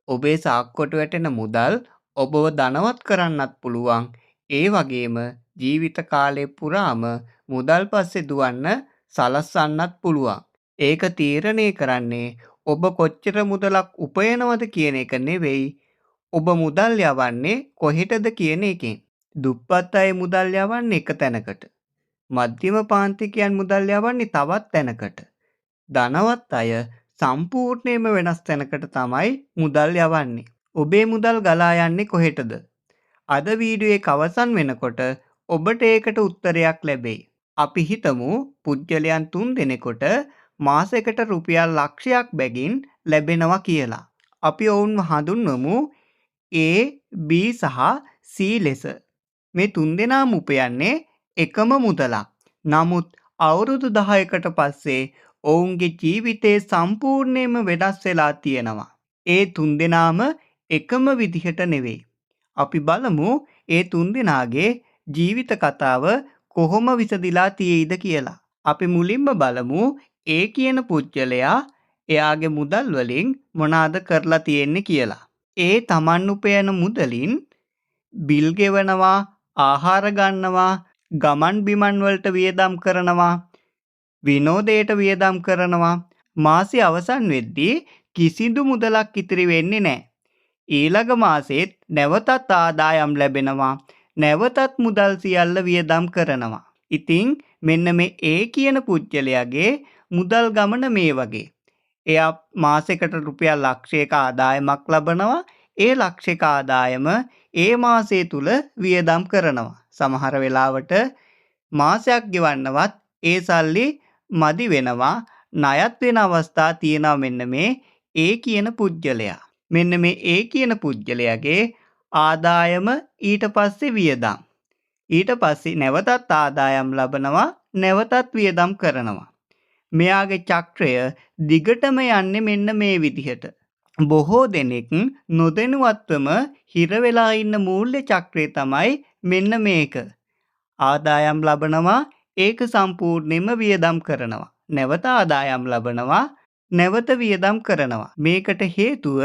ඔබේ සාක්කුවට වැටෙන මුදල් ඔබව ධනවත් කරන්නත් පුළුවන්. ඒ වගේම ජීවිත කාලය පුරාම මුදල් පස්සේ දුවන්න සලස්වන්නත් පුළුවන්. ඒක තීරණය කරන්නේ ඔබ කොච්චර මුදලක් උපයනවද කියන එක නෙවෙයි. ඔබ මුදල් යවන්නේ කොහෙටද කියන එකෙන්. දුප්පත් අය මුදල් යවන්නේ එක තැනකට. මධ්‍යම පාන්තිකයන් මුදල් යවන්නේ තවත් තැනකට. ධනවත් අය සම්පූර්ණයෙන්ම වෙනස් තැනකට තමයි මුදල් යවන්නේ. ඔබේ මුදල් ගලා යන්නේ කොහෙටද? අද වීඩියෝ එක අවසන් වෙනකොට ඔබට ඒකට උත්තරයක් ලැබෙයි. අපි හිතමු පුද්ගලයන් 3 දෙනෙකුට මාසෙකට රුපියල් ලක්ෂයක් බැගින් ලැබෙනවා කියලා. අපි ඔවුන්ව හඳුන්වමු A, B සහ C ලෙස. මේ 3 දෙනාම උපයන්නේ එකම මුදලක්. නමුත් අවුරුදු 10කට පස්සේ ඔවුන්ගේ ජීවිතේ සම්පූර්ණයෙන්ම වෙනස් වෙලා තියෙනවා. ඒ 3 දෙනාම එකම විදිහට නෙවෙයි. අපි බලමු ඒ 3 දෙනාගේ ජීවිත කතාව කොහොම විසදිලා තියෙයිද කියලා. අපි මුලින්ම බලමු ඒ කියන පුද්ගලයා එයාගේ මුදල් වලින් මොනවාද කරලා තියෙන්නේ කියලා. ඒ තමන් උපයන මුදලින් බිල් ගෙවනවා, ආහාර ගන්නවා, ගමන් බිමන් වලට වියදම් කරනවා, විනෝදයට වියදම් කරනවා. මාසෙ අවසන් වෙද්දී කිසිදු මුදලක් ඉතිරි වෙන්නේ නැහැ. ඊළඟ මාසෙත් නැවතත් ආදායම් ලැබෙනවා. නැවතත් මුදල් සියල්ල වියදම් කරනවා. ඉතින් මෙන්න මේ ඒ කියන පුද්ගලයාගේ මුදල් ගමන මේ වගේ. එයා මාසෙකට රුපියල් ලක්ෂයක ආදායමක් ලබනවා. ඒ ලක්ෂයක ආදායම ඒ මාසය තුල වියදම් කරනවා. සමහර වෙලාවට මාසයක් ගෙවන්නවත් ඒ සල්ලි මදි වෙනවා. ණයත් වෙන අවස්ථා තියෙනවා මෙන්න මේ ඒ කියන පුද්ගලයා. මෙන්න මේ ඒ කියන පුද්ගලයාගේ ආදායම ඊට පස්සේ වියදම්. ඊට පස්සේ නැවතත් ආදායම් ලබනවා, නැවතත් වියදම් කරනවා. මෙයාගේ චක්‍රය දිගටම යන්නේ මෙන්න මේ විදිහට. බොහෝ දෙනෙක් නොදැනුවත්වම හිර වෙලා ඉන්න මූල්‍ය චක්‍රය තමයි මෙන්න මේක. ආදායම් ලබනවා, ඒක සම්පූර්ණයෙන්ම වියදම් කරනවා. නැවත ආදායම් ලබනවා, නැවත වියදම් කරනවා. මේකට හේතුව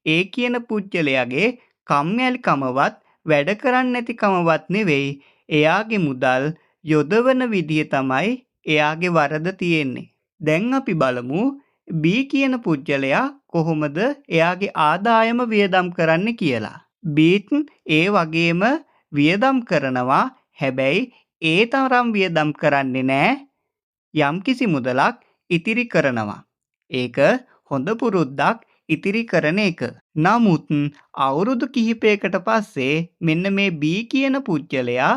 ඒ කියන පුද්ගලයාගේ කම්මැලිකමවත් වැඩ කරන්නේ නැතිකමවත් නෙවෙයි. එයාගේ මුදල් යොදවන විදිය තමයි එයාගේ වරද තියෙන්නේ. දැන් අපි බලමු B කියන පුද්ගලයා කොහොමද එයාගේ ආදායම වියදම් කරන්න කියලා. Bත් ඒ වගේම වියදම් කරනවා. හැබැයි ඒ තරම් වියදම් කරන්නේ නැහැ. යම්කිසි මුදලක් ඉතිරි කරනවා. ඒක හොඳ පුරුද්දක් ඉතිරි කරන එක. නමුත් අවුරුදු කිහිපයකට පස්සේ මෙන්න මේ B කියන පුද්ගලයා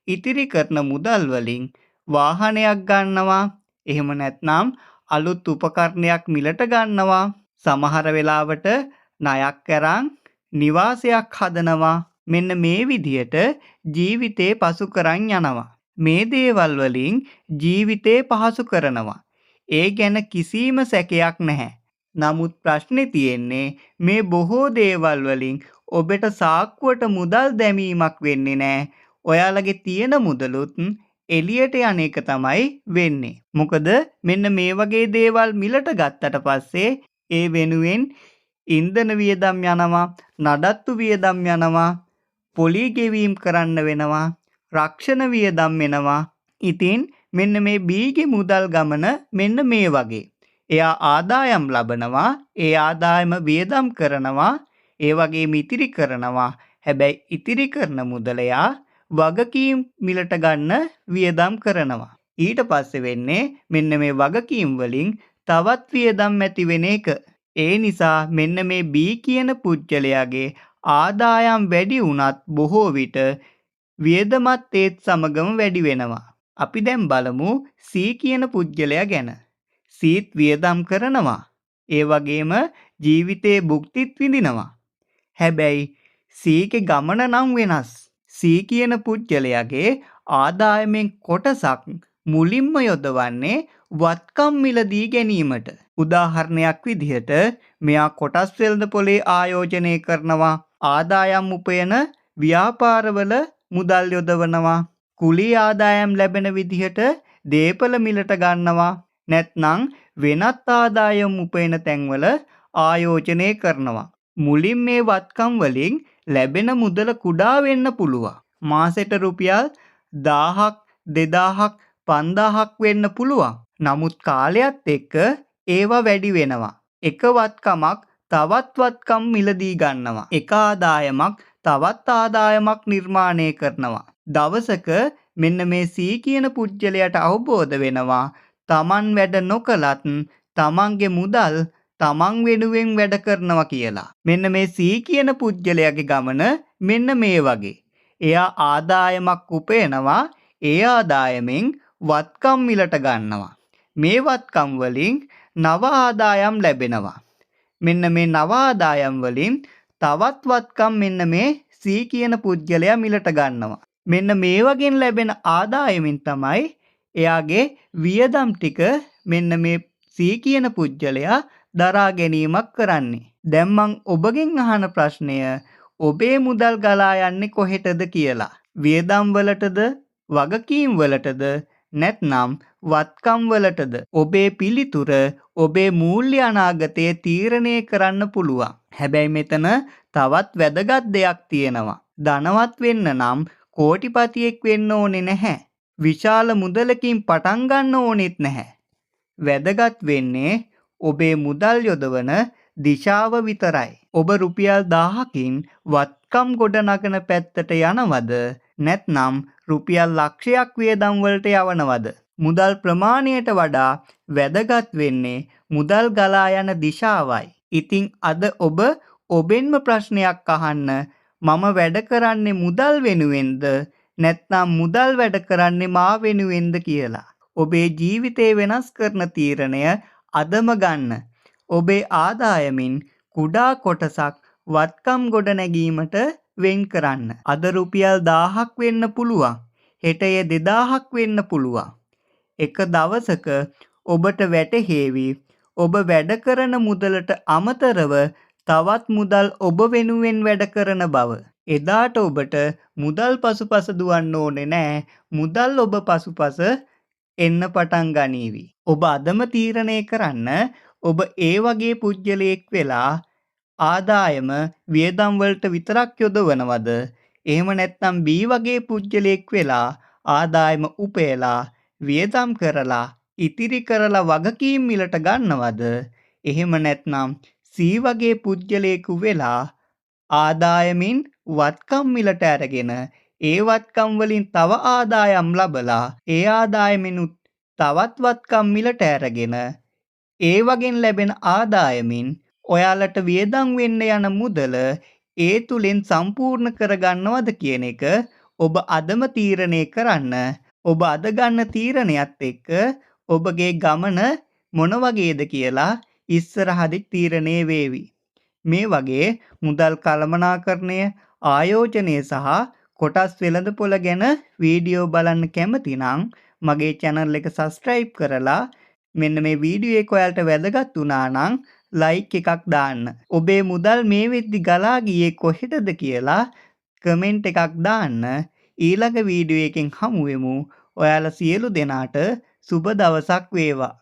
ඉතිරි කරන මුදල් වලින් වාහනයක් ගන්නවා. එහෙම නැත්නම් අලුත් උපකරණයක් මිලට ගන්නවා. සමහර වෙලාවට ණයක් අරන් නිවාසයක් හදනවා. මෙන්න මේ විදියට ජීවිතේ පසු කරන් යනවා. මේ දේවල් වලින් ජීවිතේ පහසු කරනවා. ඒ ගැන කිසිම සැකයක් නැහැ. නමුත් ප්‍රශ්නේ තියෙන්නේ මේ බොහෝ දේවල් වලින් ඔබට සාක්කුවට මුදල් දැමීමක් වෙන්නේ නැහැ. ඔයාලගේ තියෙන මුදලුත් එළියට යන එක තමයි වෙන්නේ. මොකද මෙන්න මේ වගේ දේවල් මිලට ගත්තට පස්සේ ඒ වෙනුවෙන් ඉන්ධන වියදම් යනවා, නඩත්තු වියදම් යනවා, පොලි ගෙවීම් කරන්න වෙනවා, රක්ෂණ වියදම් වෙනවා. ඉතින් මෙන්න මේ බීගේ මුදල් ගමන මෙන්න මේ වගේ. එයා ආදායම් ලබනවා, ඒ ආදායම වියදම් කරනවා, ඒ වගේම ඉතිරි කරනවා. හැබැයි ඉතිරි කරන මුදල එයා වගකීම් මිලට ගන්න වියදම් කරනවා. ඊට පස්සේ වෙන්නේ මෙන්න මේ වගකීම් වලින් තවත් වියදම් ඇති වෙන එක. ඒ නිසා මෙන්න මේ B කියන පුද්ගලයාගේ ආදායම් වැඩි වුණත් බොහෝ විට වියදමත් ඒත් සමගම වැඩි වෙනවා. අපි දැන් බලමු C කියන පුද්ගලයා ගැන. Cත් වියදම් කරනවා. ඒ වගේම ජීවිතේ භුක්තිත් විඳිනවා. හැබැයි Cගේ ගමන නම් වෙනස්. C කියන පුද්ගලයාගේ ආදායමෙන් කොටසක් මුලින්ම යොදවන්නේ වත්කම් මිලදී ගැනීමට. උදාහරණයක් විදිහට මෙයා කොටස් වෙළඳපොලේ ආයෝජනය කරනවා. ආදායම් උපයන ව්‍යාපාරවල මුදල් යොදවනවා. කුලී ආදායම් ලැබෙන විදිහට දේපල මිලට ගන්නවා. නැත්නම් වෙනත් ආදායම් උපයන තැන්වල ආයෝජනය කරනවා. මුලින් මේ වත්කම් වලින් ලැබෙන මුදල කුඩා වෙන්න පුළුවන්. මාසෙට රුපියල් 1000ක් 2000ක් 5000ක් වෙන්න පුළුවන්. නමුත් කාලයත් එක්ක ඒවා වැඩි වෙනවා. එක වත්කමක් තවත් වත්කම් මිලදී ගන්නවා. එක ආදායමක් තවත් ආදායමක් නිර්මාණය කරනවා. දවසක මෙන්න මේ සී කියන පුජ්‍යලයට අවබෝධ වෙනවා තමන් වැඩ නොකලත් තමන්ගේ මුදල් තමන් වෙනුවෙන් වැඩ කරනවා කියලා. මෙන්න මේ සී කියන පුජ්‍යලයාගේ ගමන මෙන්න මේ වගේ. එයා ආදායමක් උපයනවා. ඒ ආදායමෙන් වත්කම් මිලට ගන්නවා. මේ වත්කම් වලින් නව ආදායම් ලැබෙනවා. මෙන්න මේ නව ආදායම් වලින් තවත් වත්කම් මෙන්න මේ සී කියන පුජ්‍යලයා මිලට ගන්නවා. මෙන්න මේ වගේ ලැබෙන ආදායමින් තමයි එයාගේ වියදම් ටික මෙන්න මේ සී කියන පුජ්‍යලයා දරා ගැනීමක් කරන්නේ. දැන් මං ඔබගෙන් අහන ප්‍රශ්නය ඔබේ මුදල් ගලා යන්නේ කොහෙටද කියලා. වියදම් වලටද, වගකීම් වලටද, නැත්නම් වත්කම් වලටද? ඔබේ පිළිතුර ඔබේ මූල්‍ය අනාගතය තීරණය කරන්න පුළුවන්. හැබැයි මෙතන තවත් වැදගත් දෙයක් තියෙනවා. ධනවත් වෙන්න නම් කෝටිපතියෙක් වෙන්න ඕනේ නැහැ. විශාල මුදලකින් පටන් ගන්න ඕනෙත් නැහැ. වැදගත් වෙන්නේ ඔබේ මුදල් යොදවන දිශාව විතරයි. ඔබ රුපියල් 1000කින් වත්කම් ගොඩනගන පැත්තට යනවද? නැත්නම් රුපියල් ලක්ෂයක් වියදම් වලට යවනවද? මුදල් ප්‍රමාණයට වඩා වැදගත් වෙන්නේ මුදල් ගලා යන දිශාවයි. ඉතින් අද ඔබ ඔබෙන්ම ප්‍රශ්නයක් අහන්න මම වැඩ කරන්නේ මුදල් වෙනුවෙන්ද නැත්නම් මුදල් වැඩ කරන්නේ මා වෙනුවෙන්ද කියලා. ඔබේ ජීවිතේ වෙනස් කරන තීරණය අදම ගන්න. ඔබේ ආදායමින් කුඩා කොටසක් වත්කම් ගොඩ නැගීමට වෙන් කරන්න. අද රුපියල් 1000ක් වෙන්න පුළුවන්. හෙට එය 2000ක් වෙන්න පුළුවන්. එක දවසක ඔබට වැටහෙවි ඔබ වැඩ කරන මුදලට අමතරව තවත් මුදල් ඔබ වෙනුවෙන් වැඩ කරන බව. එදාට ඔබට මුදල් පසුපස දුවන්න ඕනේ නෑ. මුදල් ඔබ පසුපස එන්න පටන් ගනීවි. ඔබ අදම තීරණය කරන්න ඔබ ඒ වගේ පුජ්‍යලයක් වෙලා ආදායම වියදම් වලට විතරක් යොදවනවද? එහෙම නැත්නම් B වගේ පුජ්‍යලයක් වෙලා ආදායම උපයලා වියදම් කරලා ඉතිරි කරලා වගකීම් මිලට ගන්නවද? එහෙම නැත්නම් C වගේ පුජ්‍යලයකු වෙලා ආදායමින් වත්කම් මිලට අරගෙන ඒ වත්කම් වලින් තව ආදායම් ලබලා ඒ ආදායමිනුත් තවත් වත්කම් මිලට අරගෙන ඒ වගෙන් ලැබෙන ආදායමින් ඔයාලට වියදම් වෙන්න යන මුදල ඒ තුලින් සම්පූර්ණ කරගන්නවද කියන එක ඔබ අදම තීරණය කරන්න. ඔබ අද ගන්න තීරණයත් එක්ක ඔබගේ ගමන මොන වගේද කියලා ඉස්සරහදී තීරණය වේවි. මේ වගේ මුදල් කළමනාකරණය, ආයෝජනය සහ කොටස් වෙළඳපොළ ගැන වීඩියෝ බලන්න කැමති නම් මගේ channel එක subscribe කරලා මෙන්න මේ වීඩියෝ එක ඔයාලට වැදගත් වුණා නම් like එකක් දාන්න. ඔබේ මුදල් මේ වෙද්දි ගලා ගියේ කොහෙටද කියලා comment එකක් දාන්න. ඊළඟ වීඩියෝ එකෙන් හමු වෙමු. ඔයාලා සියලු දෙනාට සුබ දවසක් වේවා.